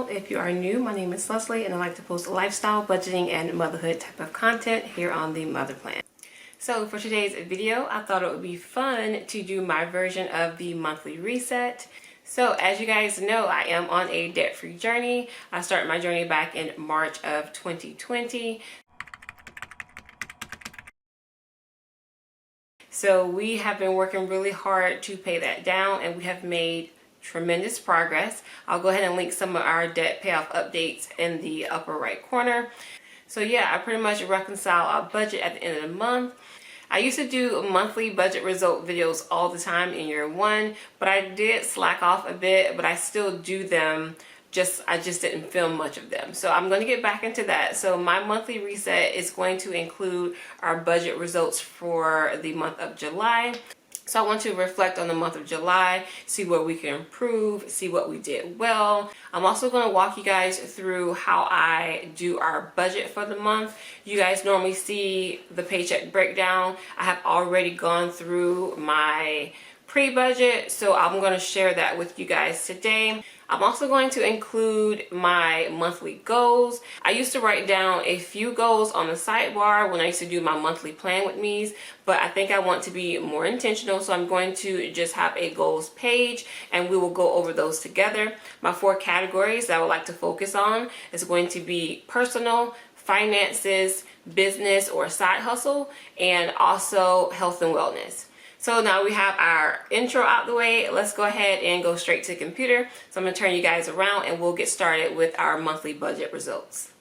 If you are new, my name is Leslie and I like to post lifestyle, budgeting, and motherhood type of content here on the Mother Plan. So for today's video, I thought it would be fun to do my version of the monthly reset. So as you guys know, I am on a debt-free journey. I started my journey back in March of 2020. So we have been working really hard to pay that down, and we have made tremendous progress. I'll go ahead and link some of our debt payoff updates in the upper right corner. So yeah, I pretty much reconcile our budget at the end of the month. I used to do monthly budget result videos all the time in year one, but I did slack off a bit, but I still do them. I just didn't film much of them. So I'm going to get back into that. So my monthly reset is going to include our budget results for the month of July. So I want to reflect on the month of July, see where we can improve, see what we did well. I'm also going to walk you guys through how I do our budget for the month. You guys normally see the paycheck breakdown. I have already gone through my pre-budget, so I'm going to share that with you guys today. I'm also going to include my monthly goals. I used to write down a few goals on the sidebar when I used to do my monthly plan with me's, but I think I want to be more intentional, so I'm going to just have a goals page and we will go over those together. My 4 categories that I would like to focus on is going to be personal, finances, business or side hustle, and also health and wellness. So now we have our intro out the way. Let's go ahead and go straight to the computer. So I'm going to turn you guys around and we'll get started with our monthly budget results.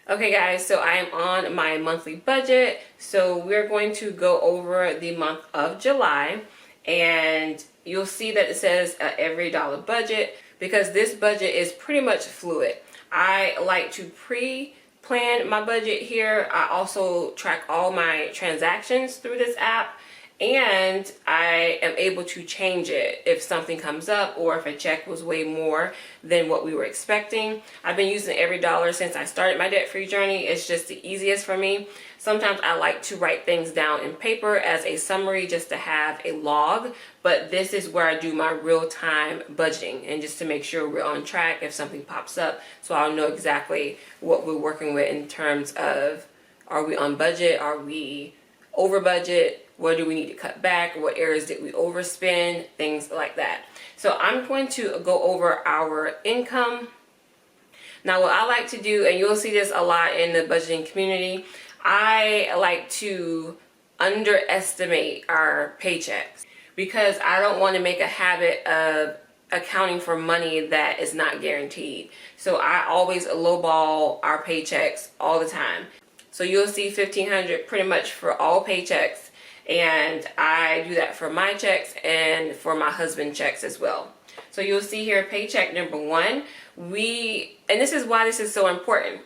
Okay guys, so I am on my monthly budget. So we're going to go over the month of July, and you'll see that it says every dollar budget because this budget is pretty much fluid. I like to plan my budget here. I also track all my transactions through this app, and I am able to change it if something comes up or if a check was way more than what we were expecting. I've been using every dollar since I started my debt-free journey. It's just the easiest for me. Sometimes I like to write things down in paper as a summary just to have a log, but this is where I do my real-time budgeting and just to make sure we're on track if something pops up, so I'll know exactly what we're working with in terms of, are we on budget, are we over budget, where do we need to cut back, what areas did we overspend, things like that. So I'm going to go over our income. Now what I like to do, and you'll see this a lot in the budgeting community, I like to underestimate our paychecks because I don't want to make a habit of accounting for money that is not guaranteed. So I always lowball our paychecks all the time. So you'll see $1,500 pretty much for all paychecks, and I do that for my checks and for my husband's checks as well. So you'll see here paycheck number 1, and this is why this is so important.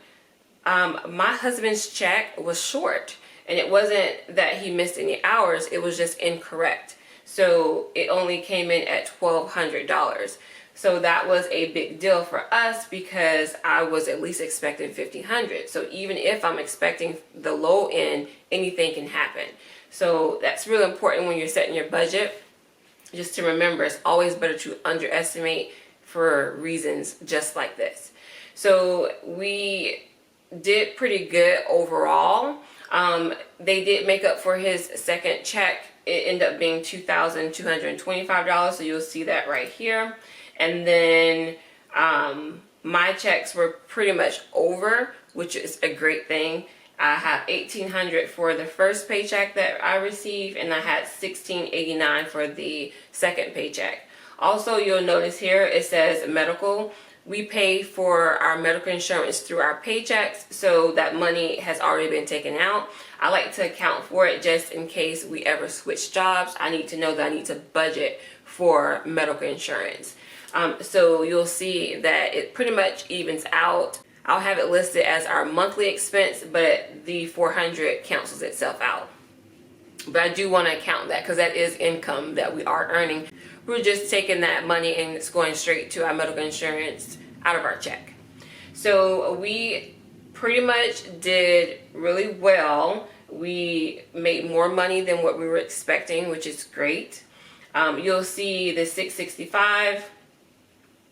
My husband's check was short, and it wasn't that he missed any hours, it was just incorrect. So it only came in at $1,200. So that was a big deal for us because I was at least expecting $1,500. So even if I'm expecting the low end, anything can happen. So that's really important when you're setting your budget, just to remember it's always better to underestimate for reasons just like this. So we did pretty good overall. They did make up for his second check. It ended up being $2,225, so you'll see that right here. And then my checks were pretty much over, which is a great thing. I have $1,800 for the first paycheck that I received, and I had $1,689 for the second paycheck. Also, you'll notice here it says medical. We pay for our medical insurance through our paychecks, so that money has already been taken out. I like to account for it just in case we ever switch jobs. I need to know that I need to budget for medical insurance. So you'll see that it pretty much evens out. I'll have it listed as our monthly expense, but the $400 cancels itself out. But I do want to account that because that is income that we are earning. We're just taking that money and it's going straight to our medical insurance out of our check. So we pretty much did really well. We made more money than what we were expecting, which is great. You'll see the $665.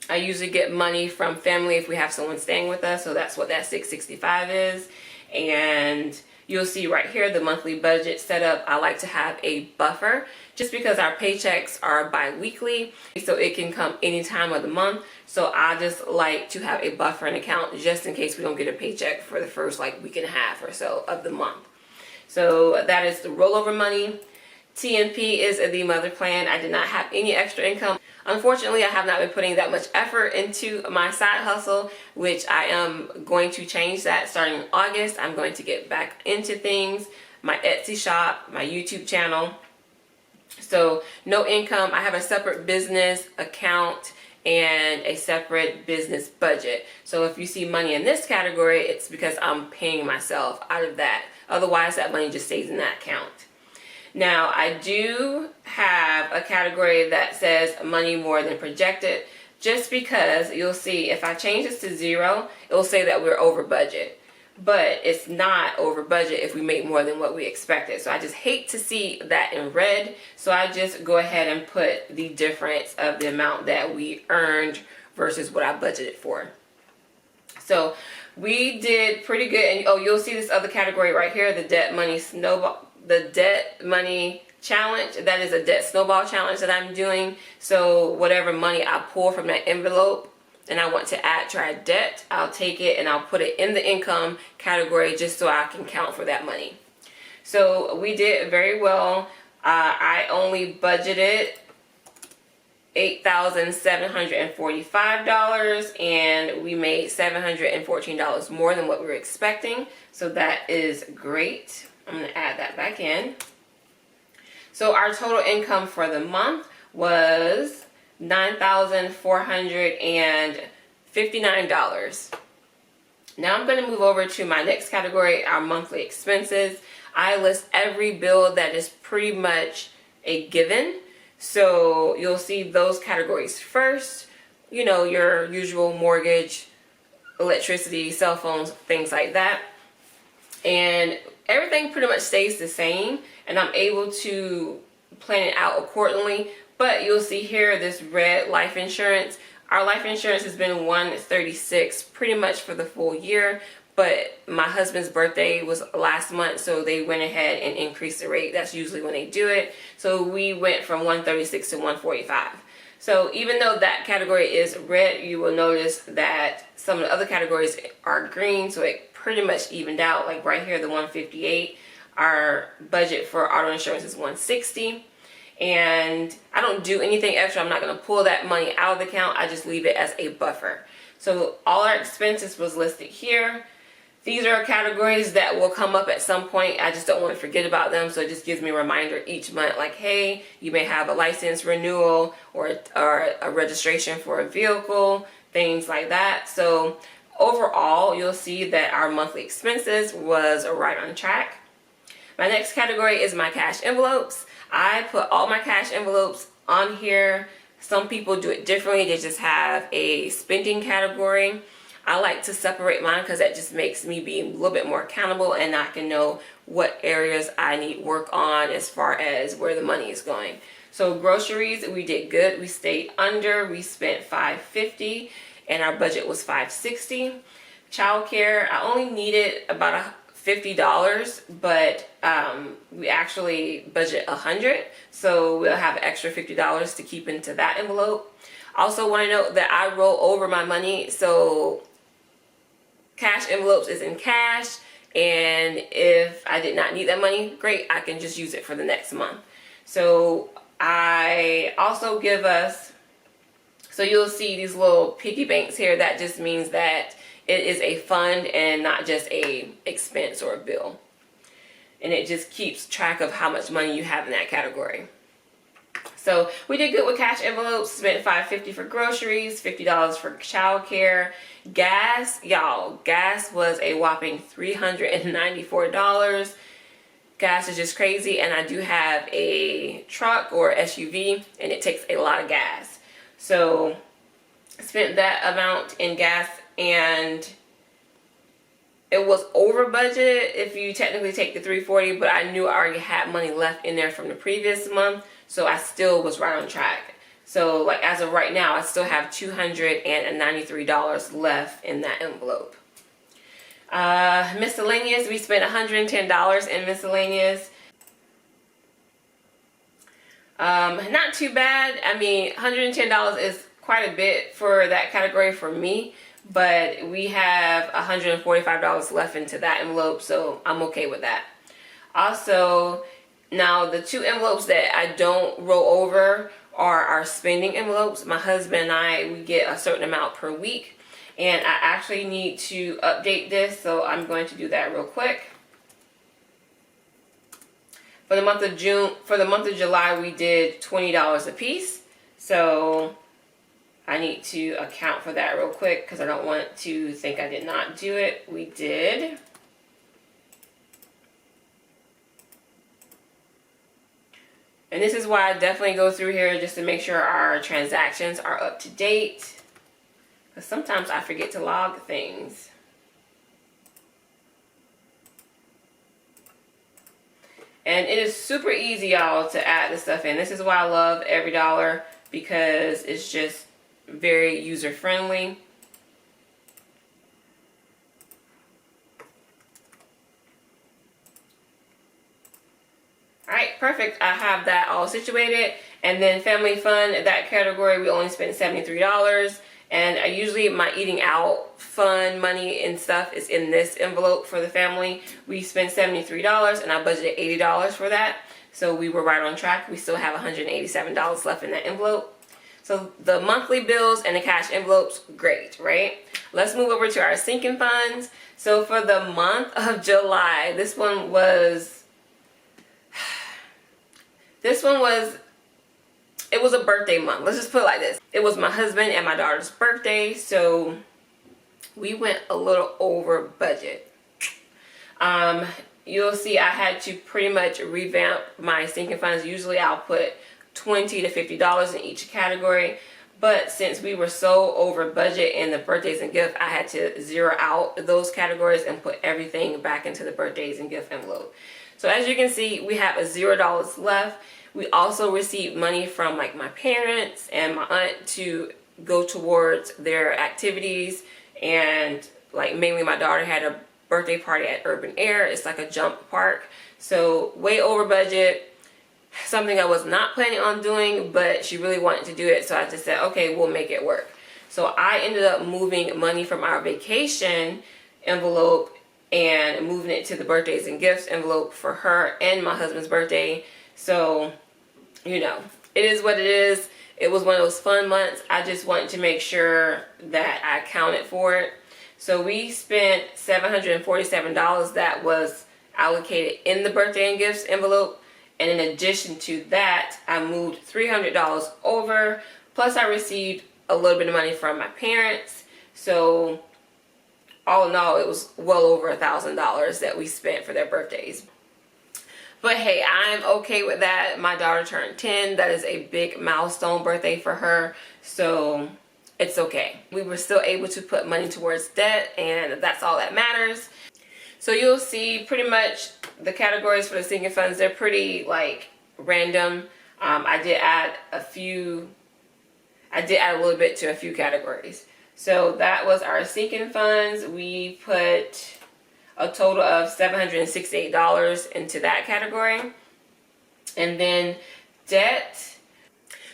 I usually get money from family if we have someone staying with us, so that's what that $665 is. And you'll see right here the monthly budget setup. I like to have a buffer just because our paychecks are bi-weekly, so it can come any time of the month. So I just like to have a buffer and account just in case we don't get a paycheck for the first like week and a half or so of the month. So that is the rollover money. TNP is the mother plan. I did not have any extra income. Unfortunately, I have not been putting that much effort into my side hustle, which I am going to change that starting in August. I'm going to get back into things, my Etsy shop, my YouTube channel. So no income. I have a separate business account and a separate business budget. So if you see money in this category, it's because I'm paying myself out of that. Otherwise, that money just stays in that account. Now, I do have a category that says money more than projected, just because you'll see if I change this to 0, it will say that we're over budget. But it's not over budget if we make more than what we expected. So I just hate to see that in red. So I just go ahead and put the difference of the amount that we earned versus what I budgeted for. So we did pretty good. And oh, you'll see this other category right here, the debt money challenge. That is a debt snowball challenge that I'm doing. So whatever money I pull from that envelope and I want to try debt, I'll take it and I'll put it in the income category just so I can count for that money. So we did very well. I only budgeted $8,745 and we made $714 more than what we were expecting. So that is great. I'm going to add that back in. So our total income for the month was $9,459. Now I'm going to move over to my next category, our monthly expenses. I list every bill that is pretty much a given. So you'll see those categories first. You know, your usual mortgage, electricity, cell phones, things like that. And everything pretty much stays the same, and I'm able to plan it out accordingly. But you'll see here this red life insurance. Our life insurance has been $136 pretty much for the full year, but my husband's birthday was last month, so they went ahead and increased the rate. That's usually when they do it. So we went from $136 to $145. So even though that category is red, you will notice that some of the other categories are green, so it pretty much evened out. Like right here, the $158, our budget for auto insurance is $160, and I don't do anything extra. I'm not going to pull that money out of the account. I just leave it as a buffer. So all our expenses was listed here. These are categories that will come up at some point. I just don't want to forget about them, so it just gives me a reminder each month, like, hey, you may have a license renewal or a registration for a vehicle, things like that. So overall, you'll see that our monthly expenses was right on track. My next category is my cash envelopes. I put all my cash envelopes on here. Some people do it differently. They just have a spending category. I like to separate mine because that just makes me be a little bit more accountable, and I can know what areas I need work on as far as where the money is going. So groceries, we did good. We stayed under. We spent $550 and our budget was $560. Childcare, I only needed about $50, but we actually budget $100, so we'll have an extra $50 to keep into that envelope. Also want to note that I roll over my money, so cash envelopes is in cash, and if I did not need that money, great, I can just use it for the next month. So I also give us, so you'll see these little piggy banks here. That just means that it is a fund and not just a expense or a bill. And it just keeps track of how much money you have in that category. So we did good with cash envelopes, spent $550 for groceries, $50 for childcare. Gas, y'all, gas was a whopping $394. Gas is just crazy, and I do have a truck or SUV, and it takes a lot of gas. So I spent that amount in gas, and it was over budget if you technically take the $340, but I knew I already had money left in there from the previous month, so I still was right on track. So like as of right now, I still have $293 left in that envelope. Miscellaneous, we spent $110 in miscellaneous. Not too bad. I mean, $110 is quite a bit for that category for me, but we have $145 left into that envelope, so I'm okay with that. Also, now the two envelopes that I don't roll over are our spending envelopes. My husband and I, we get a certain amount per week, and I actually need to update this, so I'm going to do that real quick. For the month of July, we did $20 a piece. So I need to account for that real quick because I don't want to think I did not do it. We did. And this is why I definitely go through here just to make sure our transactions are up to date. Because sometimes I forget to log things. And it is super easy, y'all, to add this stuff in. This is why I love Every Dollar, because it's just very user friendly. Alright, perfect. I have that all situated. And then Family Fun, that category, we only spent $73. And I usually, my eating out fun money and stuff is in this envelope for the family. We spent $73 and I budgeted $80 for that. So we were right on track. We still have $187 left in that envelope. So the monthly bills and the cash envelopes, great, right? Let's move over to our sinking funds. So for the month of July, this one was it was a birthday month. Let's just put it like this. It was my husband and my daughter's birthday, so we went a little over budget. You'll see I had to pretty much revamp my sinking funds. Usually I'll put $20 to $50 in each category, but since we were so over budget in the birthdays and gift, I had to zero out those categories and put everything back into the birthdays and gift envelope. So as you can see, we have $0 left. We also received money from like my parents and my aunt to go towards their activities, and like mainly my daughter had a birthday party at Urban Air. It's like a jump park, so way over budget, something I was not planning on doing, but she really wanted to do it, so I just said, okay, we'll make it work. So I ended up moving money from our vacation envelope and moving it to the birthdays and gifts envelope for her and my husband's birthday. So, you know, it is what it is. It was one of those fun months. I just wanted to make sure that I accounted for it. So we spent $747 that was allocated in the birthday and gifts envelope. And in addition to that, I moved $300 over. Plus I received a little bit of money from my parents. So all in all, it was well over $1,000 that we spent for their birthdays. But hey, I'm okay with that. My daughter turned 10. That is a big milestone birthday for her. So it's okay. We were still able to put money towards debt, and that's all that matters. So you'll see pretty much the categories for the sinking funds. They're pretty like random. I did add a little bit to a few categories. So that was our sinking funds. We put a total of $768 into that category. And then debt.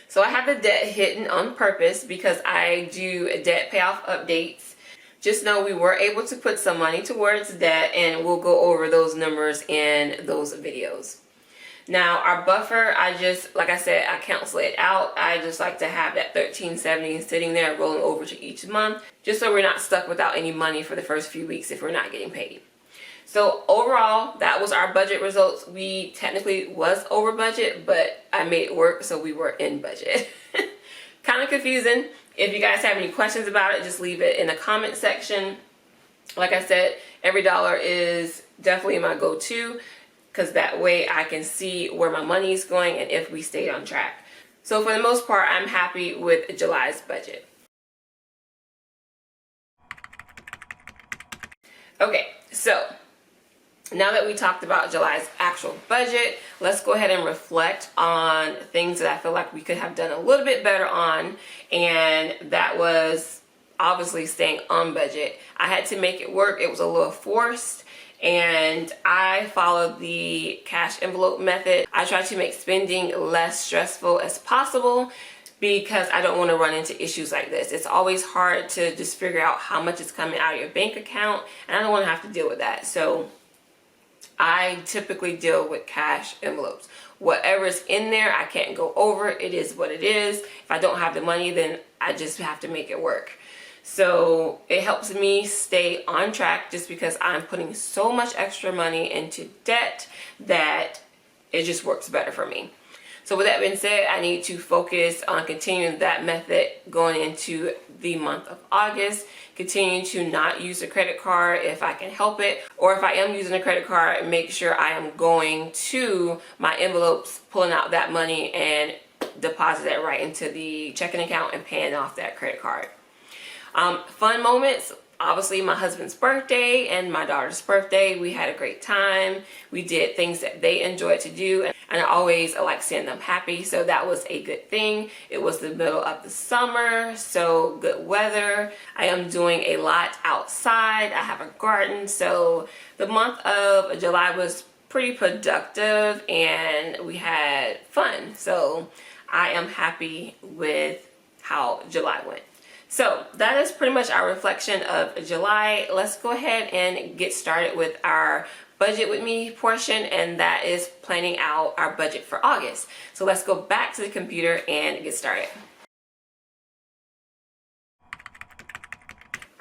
So I have the debt hidden on purpose because I do debt payoff updates. Just know we were able to put some money towards debt, and we'll go over those numbers in those videos. Now our buffer, like I said, I cancel it out. I just like to have that $13.70 sitting there rolling over to each month, just so we're not stuck without any money for the first few weeks if we're not getting paid. So overall, that was our budget results. We technically was over budget, but I made it work, so we were in budget. Kind of confusing. If you guys have any questions about it, just leave it in the comment section. Like I said, Every Dollar is definitely my go-to, because that way I can see where my money is going and if we stayed on track. So for the most part, I'm happy with July's budget. Okay, so Now that we talked about July's actual budget, let's go ahead and reflect on things that I feel like we could have done a little bit better on, and that was obviously staying on budget. I had to make it work. It was a little forced, and I followed the cash envelope method. I tried to make spending less stressful as possible because I don't want to run into issues like this. It's always hard to just figure out how much is coming out of your bank account, and I don't want to have to deal with that. So I typically deal with cash envelopes. Whatever's in there, I can't go over. It is what it is. If I don't have the money, then I just have to make it work. So it helps me stay on track just because I'm putting so much extra money into debt that it just works better for me. So with that being said, I need to focus on continuing that method going into the month of August, continuing to not use a credit card if I can help it, or if I am using a credit card, make sure I am going to my envelopes, pulling out that money and deposit it right into the checking account and paying off that credit card. Fun moments. Obviously, my husband's birthday and my daughter's birthday, we had a great time. We did things that they enjoyed to do, and I always like seeing them happy, so that was a good thing. It was the middle of the summer, so good weather. I am doing a lot outside. I have a garden, so the month of July was pretty productive and we had fun. So I am happy with how July went. So that is pretty much our reflection of July. Let's go ahead and get started with our budget with me portion, and that is planning out our budget for August. So let's go back to the computer and get started.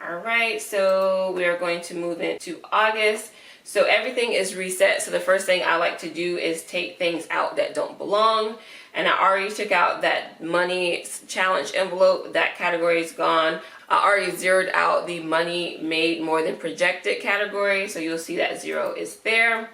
All right, so we are going to move into August. So everything is reset. So the first thing I like to do is take things out that don't belong. And I already took out that money challenge envelope. That category is gone. I already zeroed out the money made more than projected category. So you'll see that 0 is there.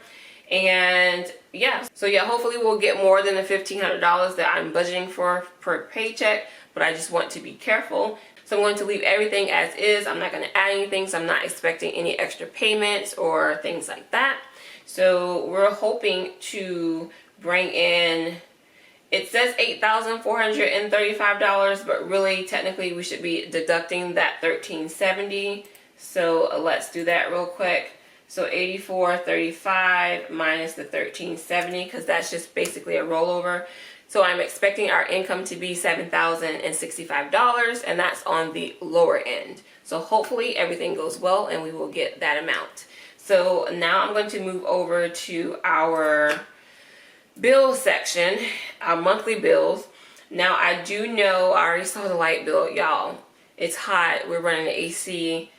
And yeah, so yeah, hopefully we'll get more than the $1,500 that I'm budgeting for per paycheck, but I just want to be careful. So I'm going to leave everything as is. I'm not going to add anything, so I'm not expecting any extra payments or things like that. So we're hoping to bring in, it says $8,435, but really technically we should be deducting that $1,370. So let's do that real quick. So $8,435 minus the $1,370, because that's just basically a rollover. So I'm expecting our income to be $7,065, and that's on the lower end. So hopefully everything goes well and we will get that amount. So now I'm going to move over to our bill section, our monthly bills. Now I do know, I already saw the light bill, y'all. It's hot. We're running the AC.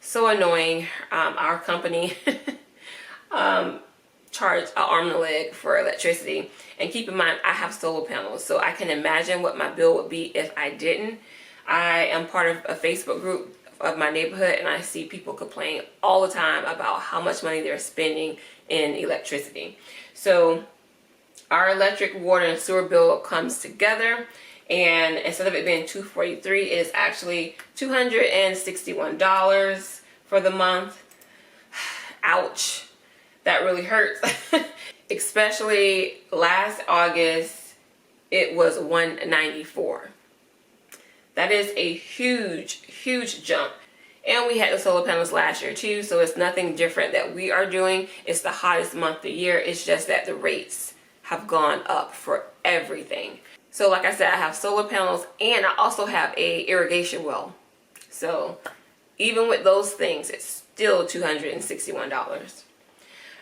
So annoying. Our company charge an arm and a leg for electricity. And keep in mind, I have solar panels, so I can imagine what my bill would be if I didn't. I am part of a Facebook group of my neighborhood, and I see people complain all the time about how much money they're spending in electricity. So our electric, water, and sewer bill comes together, and instead of it being $243, it is actually $261 for the month. Ouch. That really hurts. Especially last August, it was $194. That is a huge, huge jump. And we had the solar panels last year too, so it's nothing different that we are doing. It's the hottest month of the year. It's just that the rates have gone up for everything. So like I said, I have solar panels and I also have a irrigation well. So even with those things, it's still $261.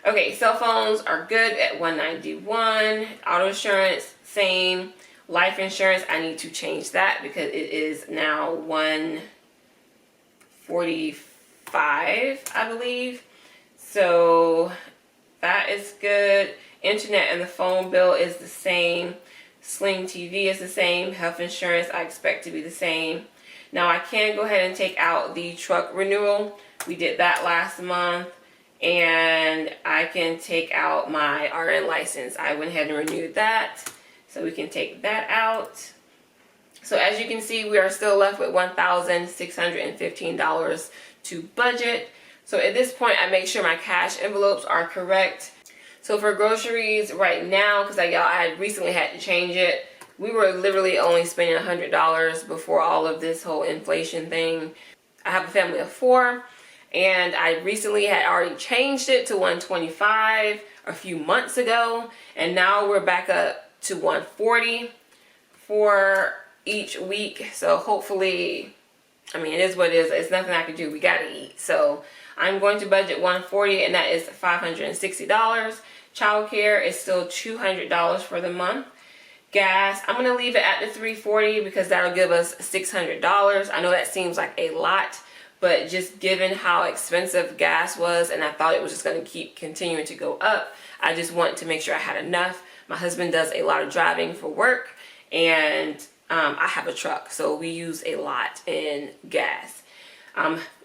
Okay, cell phones are good at $191. Auto insurance, same. Life insurance, I need to change that because it is now $145, I believe. So that is good. Internet and the phone bill is the same. Sling TV is the same. Health insurance, I expect to be the same. Now I can go ahead and take out the truck renewal. We did that last month. And I can take out my RN license. I went ahead and renewed that. So we can take that out. So as you can see, we are still left with $1,615 to budget. So at this point, I make sure my cash envelopes are correct. So for groceries right now, because I recently had to change it, we were literally only spending $100 before all of this whole inflation thing. I have a family of 4, and I recently had already changed it to $125 a few months ago, and now we're back up to $140 for each week. So hopefully, I mean, it is what it is. It's nothing I can do. We gotta eat. So I'm going to budget $140, and that is $560. Childcare is still $200 for the month. Gas, I'm going to leave it at the $340 because that'll give us $600. I know that seems like a lot, but just given how expensive gas was, and I thought it was just going to keep continuing to go up, I just want to make sure I had enough. My husband does a lot of driving for work, and I have a truck, so we use a lot in gas.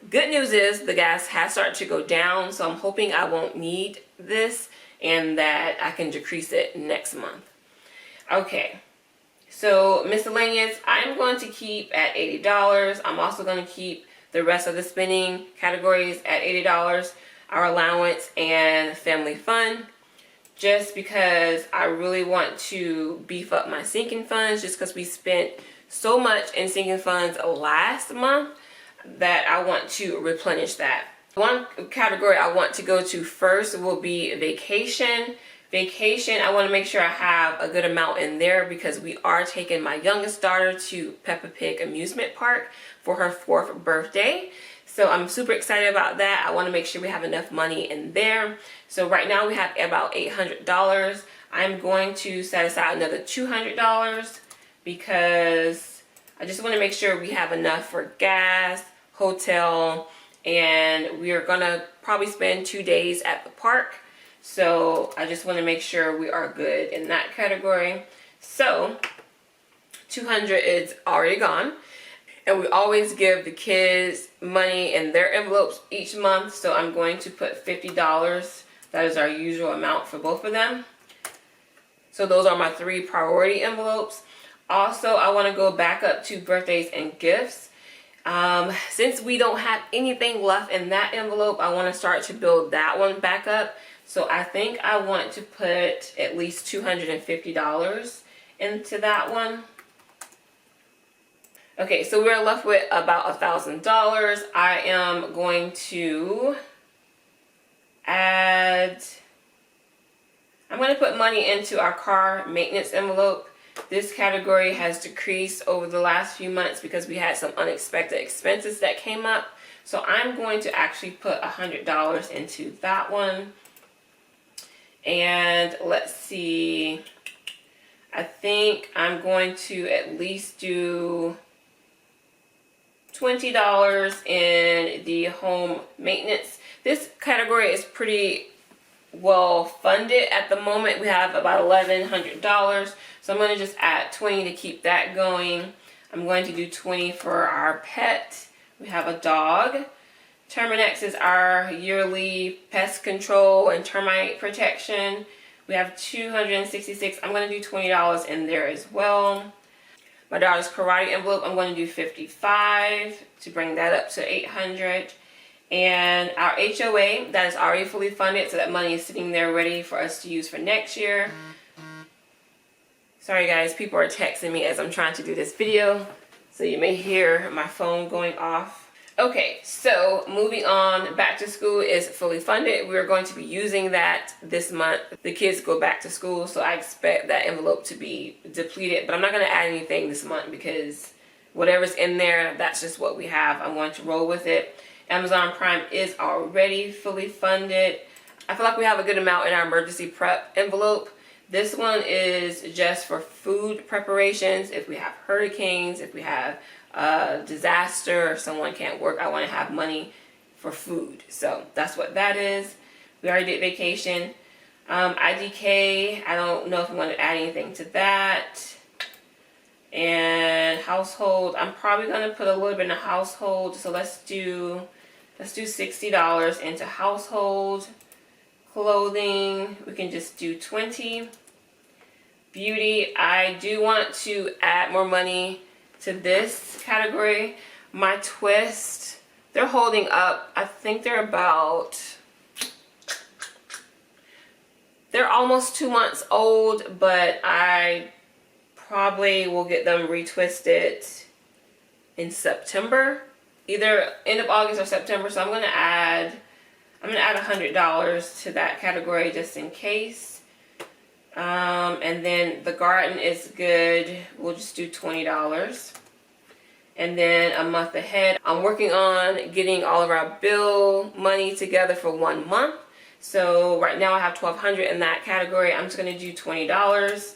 Good news is the gas has started to go down, so I'm hoping I won't need this and that I can decrease it next month. Okay, so miscellaneous, I'm going to keep at $80. I'm also going to keep the rest of the spending categories at $80, our allowance and family fund, just because I really want to beef up my sinking funds, just because we spent so much in sinking funds last month that I want to replenish that. One category I want to go to first will be vacation. Vacation, I want to make sure I have a good amount in there because we are taking my youngest daughter to Peppa Pig amusement park for her 4th birthday. So I'm super excited about that. I want to make sure we have enough money in there. So right now we have about $800. I'm going to set aside another $200 because I just want to make sure we have enough for gas, hotel, and we are going to probably spend 2 days at the park. So I just want to make sure we are good in that category. So $200 is already gone. And we always give the kids money in their envelopes each month. So I'm going to put $50. That is our usual amount for both of them. So those are my 3 priority envelopes. Also, I want to go back up to birthdays and gifts. Since we don't have anything left in that envelope, I want to start to build that one back up. So I think I want to put at least $250 into that one. Okay, so we're left with about $1,000. I am going to add, I'm going to put money into our car maintenance envelope. This category has decreased over the last few months because we had some unexpected expenses that came up. So I'm going to actually put $100 into that one. And let's see, I think I'm going to at least do $20 in the home maintenance. This category is pretty well funded at the moment. We have about $1,100. So I'm going to just add 20 to keep that going. I'm going to do 20 for our pet. We have a dog. Terminex is our yearly pest control and termite protection. We have $266. I'm going to do $20 in there as well. My daughter's karate envelope, I'm going to do $55 to bring that up to $800. And our HOA, that is already fully funded, so that money is sitting there ready for us to use for next year. Sorry guys, people are texting me as I'm trying to do this video, so you may hear my phone going off. Okay, so moving on, back to school is fully funded. We're going to be using that this month. The kids go back to school, so I expect that envelope to be depleted, but I'm not going to add anything this month because whatever's in there, that's just what we have. I'm going to roll with it. Amazon Prime is already fully funded. I feel like we have a good amount in our emergency prep envelope. This one is just for food preparations. If we have hurricanes, if we have disaster, if someone can't work, I want to have money for food. So that's what that is. We already did vacation. IDK, I don't know if we want to add anything to that. And household, I'm probably going to put a little bit in the household. So let's do $60 into household. Clothing, we can just do 20. Beauty, I do want to add more money to this category. My twist, they're holding up. I think they're almost 2 months old, but I probably will get them retwisted in September, either end of August or September. So I'm gonna add $100 to that category just in case. And then the garden is good. We'll just do $20. And then a month ahead, I'm working on getting all of our bill money together for 1 month. So right now I have $1,200 in that category. I'm just gonna do $20.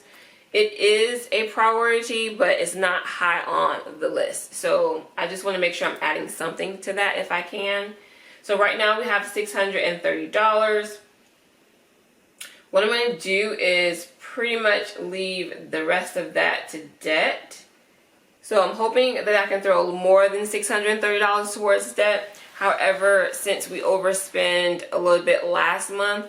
It is a priority, but it's not high on the list. So I just want to make sure I'm adding something to that if I can. So right now we have $630. What I'm going to do is pretty much leave the rest of that to debt. So I'm hoping that I can throw more than $630 towards debt. However, since we overspent a little bit last month,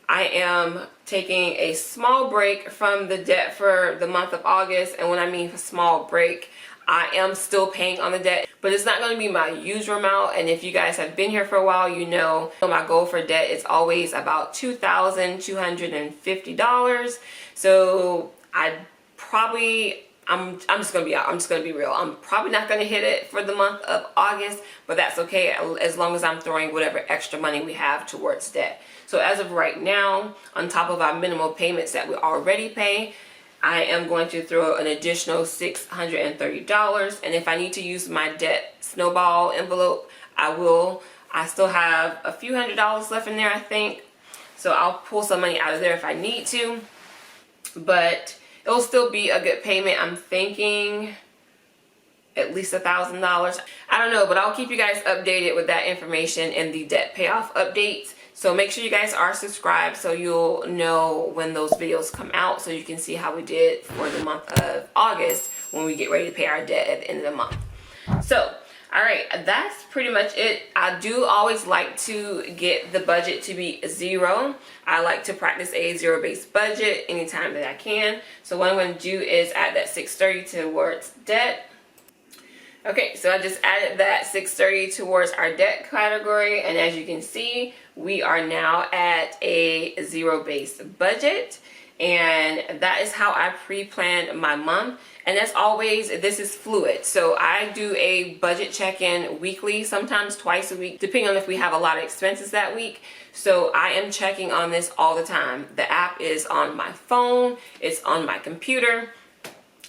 I am taking a small break from the debt for the month of August. And when I mean a small break, I am still paying on the debt, but it's not going to be my usual amount. And if you guys have been here for a while, you know my goal for debt is always about $2,250. So I'm just gonna be out. I'm just gonna be real. I'm probably not gonna hit it for the month of August, but that's okay as long as I'm throwing whatever extra money we have towards debt. So as of right now, on top of our minimal payments that we already pay, I am going to throw an additional $630. And if I need to use my debt snowball envelope, I will. I still have a few $100s left in there, I think. So I'll pull some money out of there if I need to. But it'll still be a good payment. I'm thinking at least $1,000. I don't know, but I'll keep you guys updated with that information in the debt payoff updates. So make sure you guys are subscribed so you'll know when those videos come out, so you can see how we did for the month of August when we get ready to pay our debt at the end of the month. So, all right, that's pretty much it. I do always like to get the budget to be 0. I like to practice a zero-based budget anytime that I can. So what I'm going to do is add that $630 towards debt. Okay, so I just added that $630 towards our debt category, and as you can see, we are now at a zero-based budget, and that is how I pre-planned my month. And as always, this is fluid. So I do a budget check-in weekly, sometimes twice a week, depending on if we have a lot of expenses that week. So I am checking on this all the time. The app is on my phone, it's on my computer.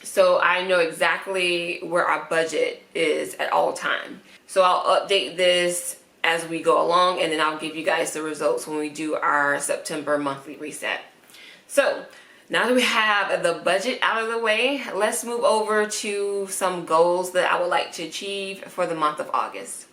So I know exactly where our budget is at all time. So I'll update this as we go along, and then I'll give you guys the results when we do our September monthly reset. So now that we have the budget out of the way, let's move over to some goals that I would like to achieve for the month of August.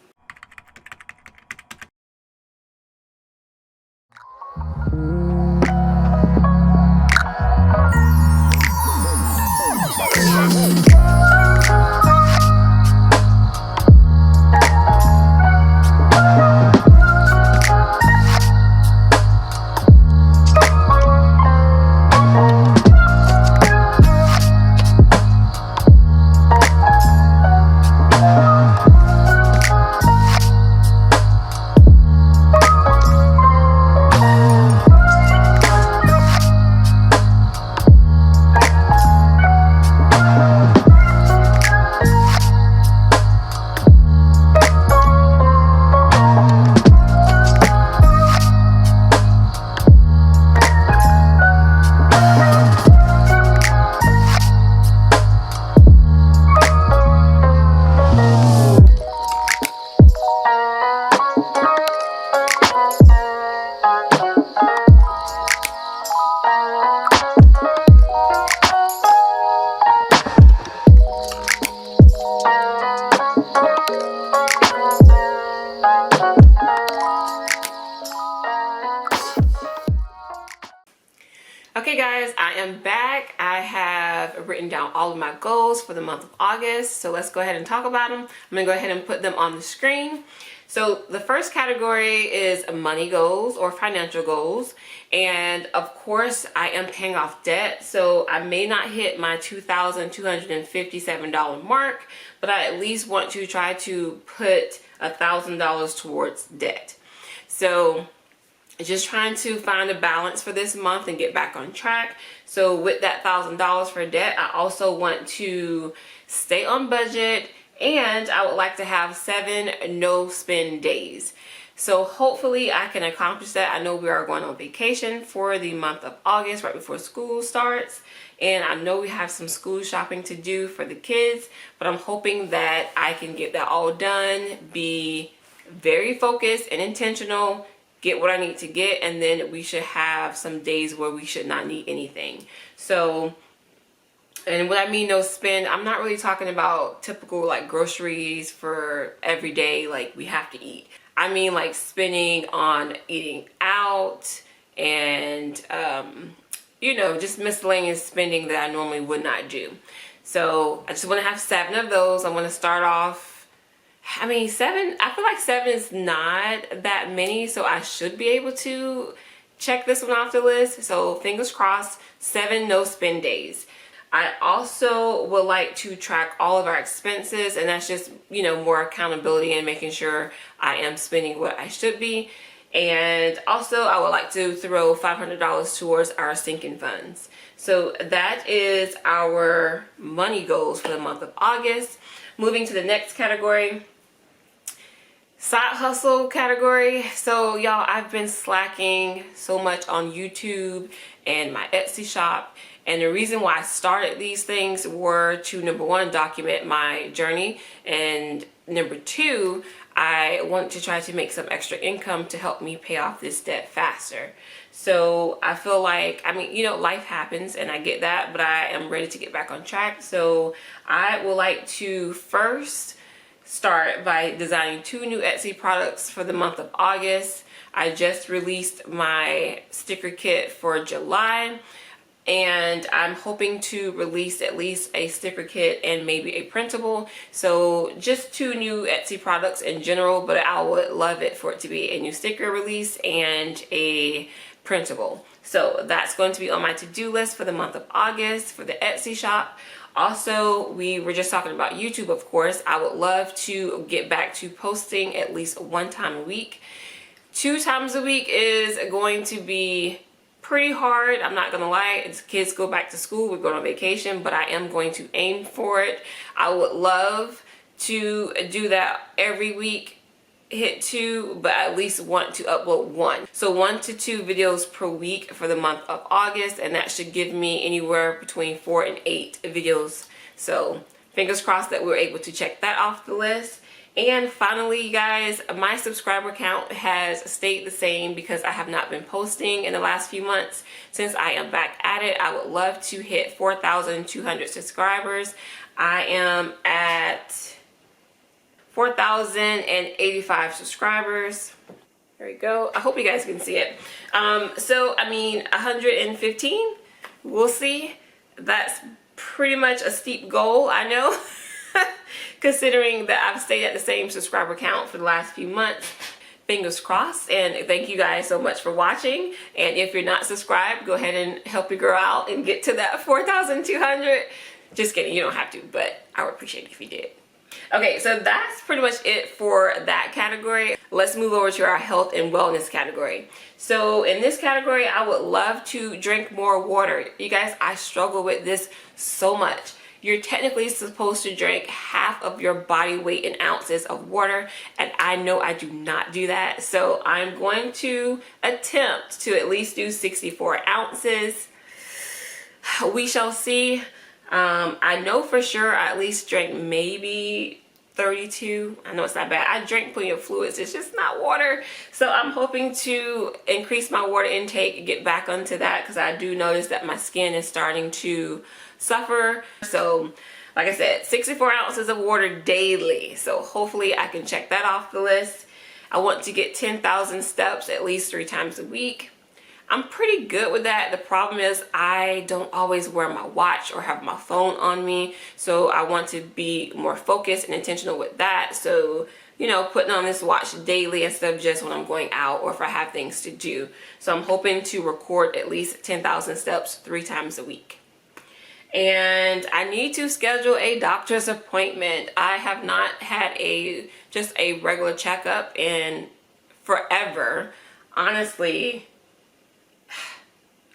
Okay guys, I am back. I have written down all of my goals for the month of August. So let's go ahead and talk about them. I'm gonna go ahead and put them on the screen. So the first category is money goals or financial goals. And of course I am paying off debt. So I may not hit my $2,257 mark, but I at least want to try to put $1,000 towards debt. So just trying to find a balance for this month and get back on track. So with that $1,000 for debt, I also want to stay on budget, and I would like to have 7 no spend days. So hopefully I can accomplish that. I know we are going on vacation for the month of August right before school starts, and I know we have some school shopping to do for the kids, but I'm hoping that I can get that all done, be very focused and intentional, get what I need to get, and then we should have some days where we should not need anything. So, and what I mean no spend, I'm not really talking about typical like groceries for every day like we have to eat. I mean like spending on eating out and you know, just miscellaneous spending that I normally would not do. So I just want to have 7 of those. I want to start off, I mean 7, I feel like 7 is not that many, so I should be able to check this one off the list. So fingers crossed, 7 no spend days. I also would like to track all of our expenses, and that's just, you know, more accountability and making sure I am spending what I should be. And also I would like to throw $500 towards our sinking funds. So that is our money goals for the month of August. Moving to the next category, side hustle category. So y'all, I've been slacking so much on YouTube and my Etsy shop. And the reason why I started these things were to, number 1, document my journey, and number 2, I want to try to make some extra income to help me pay off this debt faster. So I feel like, I mean, you know, life happens and I get that, but I am ready to get back on track. So I would like to first start by designing 2 new Etsy products for the month of August. I just released my sticker kit for July, and I'm hoping to release at least a sticker kit and maybe a printable. So just 2 new Etsy products in general, but I would love it for it to be a new sticker release and a printable. So that's going to be on my to-do list for the month of August for the Etsy shop. Also, we were just talking about YouTube, of course. I would love to get back to posting at least 1 time a week. 2 times a week is going to be pretty hard, I'm not gonna lie. As kids go back to school, we're going on vacation, but I am going to aim for it. I would love to do that every week, hit 2, but I at least want to upload 1. So 1 to 2 videos per week for the month of August, and that should give me anywhere between 4 and 8 videos. So fingers crossed that we're able to check that off the list. And finally, you guys, my subscriber count has stayed the same because I have not been posting in the last few months. Since I am back at it, I would love to hit 4,200 subscribers. I am at 4,085 subscribers. There we go. I hope you guys can see it. So, I mean, 115, we'll see. That's pretty much a steep goal, I know. Considering that I've stayed at the same subscriber count for the last few months. Fingers crossed, and thank you guys so much for watching. And if you're not subscribed, go ahead and help your girl out and get to that 4,200. Just kidding, you don't have to, but I would appreciate it if you did. Okay, so that's pretty much it for that category. Let's move over to our health and wellness category. So in this category, I would love to drink more water. You guys, I struggle with this so much. You're technically supposed to drink half of your body weight in ounces of water, and I know I do not do that. So I'm going to attempt to at least do 64 ounces. We shall see. I know for sure I at least drank maybe 32. I know it's not bad. I drink plenty of fluids. It's just not water. So I'm hoping to increase my water intake, get back onto that, because I do notice that my skin is starting to suffer. So like I said, 64 ounces of water daily. So hopefully I can check that off the list. I want to get 10,000 steps at least 3 times a week. I'm pretty good with that. The problem is I don't always wear my watch or have my phone on me, so I want to be more focused and intentional with that. So, you know, putting on this watch daily instead of just when I'm going out or if I have things to do. So I'm hoping to record at least 10,000 steps 3 times a week. And I need to schedule a doctor's appointment. I have not had just a regular checkup in forever. Honestly,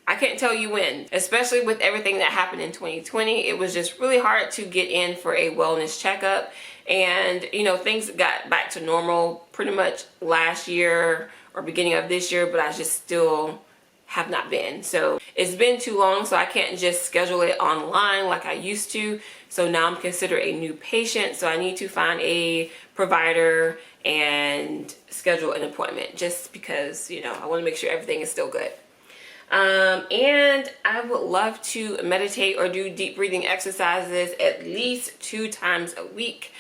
I can't tell you when, especially with everything that happened in 2020. It was just really hard to get in for a wellness checkup. And, you know, things got back to normal pretty much last year or beginning of this year, but I just still have not been. So it's been too long, so I can't just schedule it online like I used to. So now I'm considered a new patient, so I need to find a provider and schedule an appointment just because, you know, I want to make sure everything is still good. And I would love to meditate or do deep breathing exercises at least 2 times a week,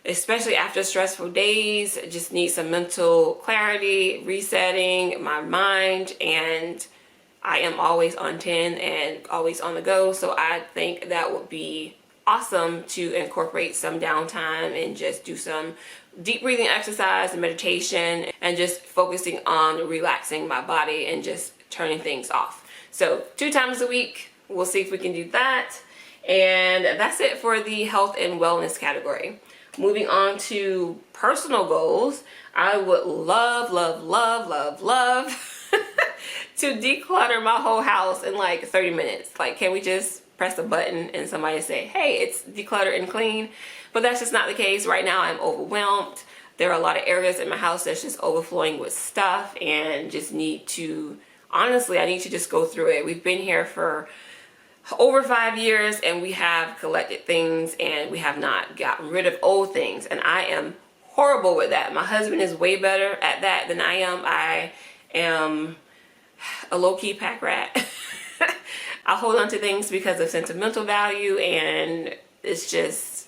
especially after stressful days. I just need some mental clarity, resetting my mind, and I am always on 10 and always on the go. So I think that would be awesome to incorporate some downtime and just do some deep breathing exercise and meditation and just focusing on relaxing my body and just turning things off. So 2 times a week, we'll see if we can do that. And that's it for the health and wellness category. Moving on to personal goals, I would love to declutter my whole house in like 30 minutes. Like, can we just press a button and somebody say, hey, it's decluttered and clean? But that's just not the case. Right now I'm overwhelmed. There are a lot of areas in my house that's just overflowing with stuff and just need to, honestly, I need to just go through it. We've been here for over 5 years and we have collected things and we have not gotten rid of old things, and I am horrible with that. My husband is way better at that than I am. I am a low-key pack rat. I hold on to things because of sentimental value, and it's just,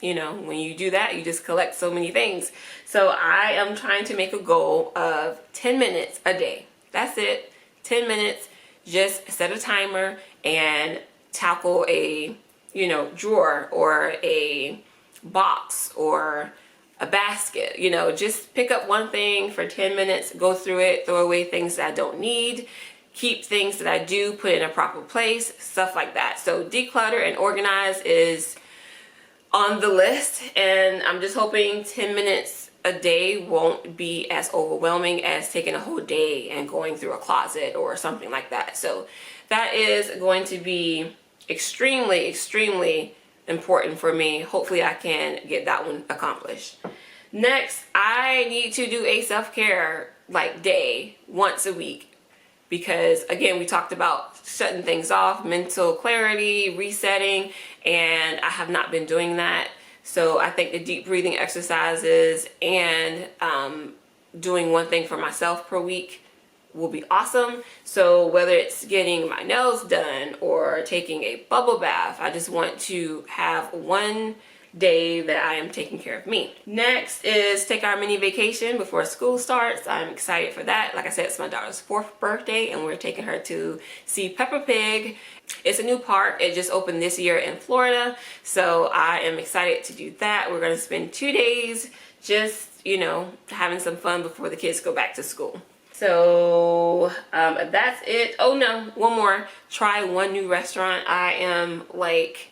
you know, when you do that, you just collect so many things. So I am trying to make a goal of 10 minutes a day. That's it. 10 minutes. Just set a timer and tackle a, you know, drawer or a box or a basket. You know, just pick up one thing for 10 minutes, go through it, throw away things that I don't need, keep things that I do, put in a proper place, stuff like that. So declutter and organize is on the list, and I'm just hoping 10 minutes a day won't be as overwhelming as taking a whole day and going through a closet or something like that. So that is going to be extremely important for me. Hopefully I can get that one accomplished. Next, I need to do a self-care like day once a week, because again, we talked about shutting things off, mental clarity, resetting, and I have not been doing that. So I think the deep breathing exercises and doing one thing for myself per week will be awesome. So whether it's getting my nails done or taking a bubble bath, I just want to have one day that I am taking care of me. Next is take our mini vacation before school starts. I'm excited for that. Like I said, it's my daughter's 4th birthday and we're taking her to see Peppa Pig. It's a new park. It just opened this year in Florida. So I am excited to do that. We're going to spend 2 days just, you know, having some fun before the kids go back to school. So that's it. Oh no, one more. Try one new restaurant. I am like,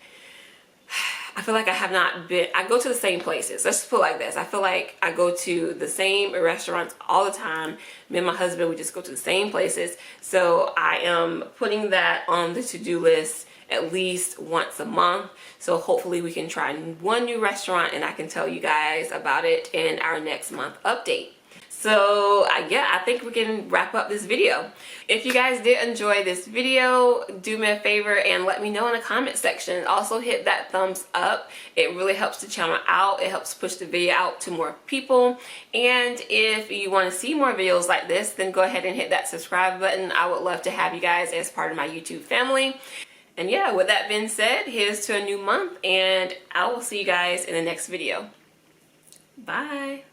I feel like I have not been, I go to the same places. Let's put it like this. I feel like I go to the same restaurants all the time. Me and my husband, we just go to the same places. So I am putting that on the to-do list at least once a month. So hopefully we can try one new restaurant and I can tell you guys about it in our next month update. So yeah, I think we can wrap up this video. If you guys did enjoy this video, do me a favor and let me know in the comment section. Also hit that thumbs up. It really helps the channel out. It helps push the video out to more people. And if you want to see more videos like this, then go ahead and hit that subscribe button. I would love to have you guys as part of my YouTube family. And yeah, with that being said, here's to a new month and I will see you guys in the next video. Bye.